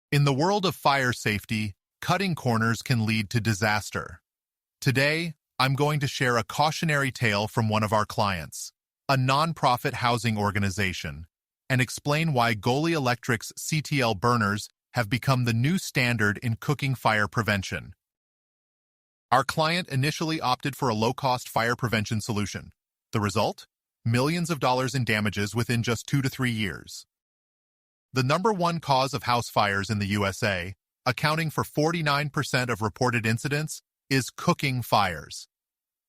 In the world of fire safety, cutting corners can lead to disaster. Today, I'm going to share a cautionary tale from one of our clients, a nonprofit housing organization, and explain why GOLi-Electric's CTL burners have become the new standard in cooking fire prevention. Our client initially opted for a low-cost fire prevention solution. The result? Millions of dollars in damages within just 2 to 3 years. The number one cause of house fires in the USA, accounting for 49% of reported incidents, is cooking fires.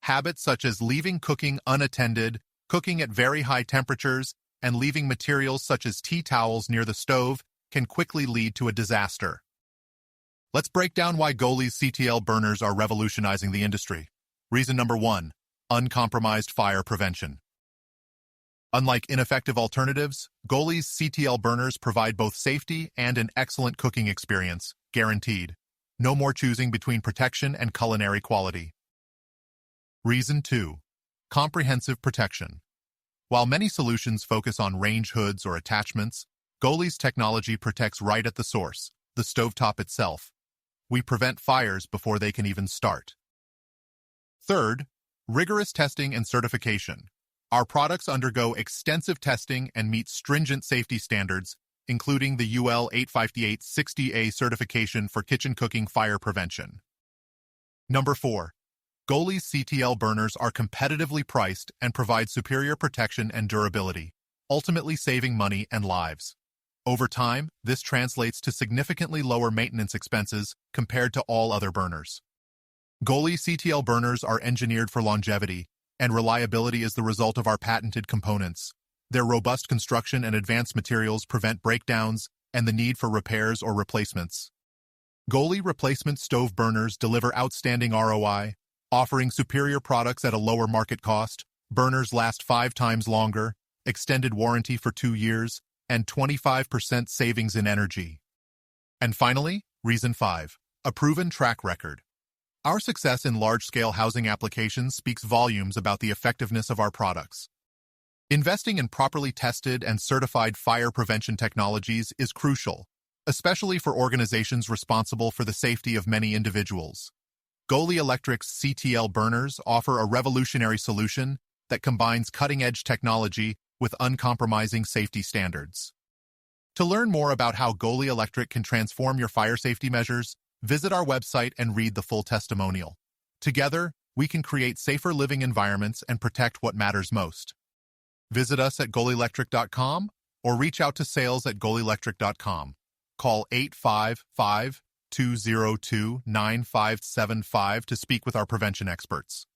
Habits such as leaving cooking unattended, cooking at very high temperatures, and leaving materials such as tea towels near the stove can quickly lead to a disaster. Let's break down why GOLi's CTL burners are revolutionizing the industry. Reason number 1, uncompromised fire prevention. Unlike ineffective alternatives, GOLi's CTL burners provide both safety and an excellent cooking experience, guaranteed. No more choosing between protection and culinary quality. Reason 2, comprehensive protection. While many solutions focus on range hoods or attachments, GOLi's technology protects right at the source, the stovetop itself. We prevent fires before they can even start. Third, rigorous testing and certification. Our products undergo extensive testing and meet stringent safety standards, including the UL 85860A certification for kitchen cooking fire prevention. Number 4, GOLi's CTL burners are competitively priced and provide superior protection and durability, ultimately saving money and lives. Over time, this translates to significantly lower maintenance expenses compared to all other burners. GOLi CTL burners are engineered for longevity, and reliability is the result of our patented components. Their robust construction and advanced materials prevent breakdowns and the need for repairs or replacements. GOLi replacement stove burners deliver outstanding ROI, offering superior products at a lower market cost. Burners last 5 times longer, extended warranty for 2 years, and 25% savings in energy. And finally, reason 5, a proven track record. Our success in large-scale housing applications speaks volumes about the effectiveness of our products. Investing in properly tested and certified fire prevention technologies is crucial, especially for organizations responsible for the safety of many individuals. GOLi-Electric's CTL burners offer a revolutionary solution that combines cutting-edge technology with uncompromising safety standards. To learn more about how GOLi-Electric can transform your fire safety measures, visit our website and read the full testimonial. Together, we can create safer living environments and protect what matters most. Visit us at GOLi-Electric.com or reach out to sales@GOLi-Electric.com. Call 855-202-9575 to speak with our prevention experts.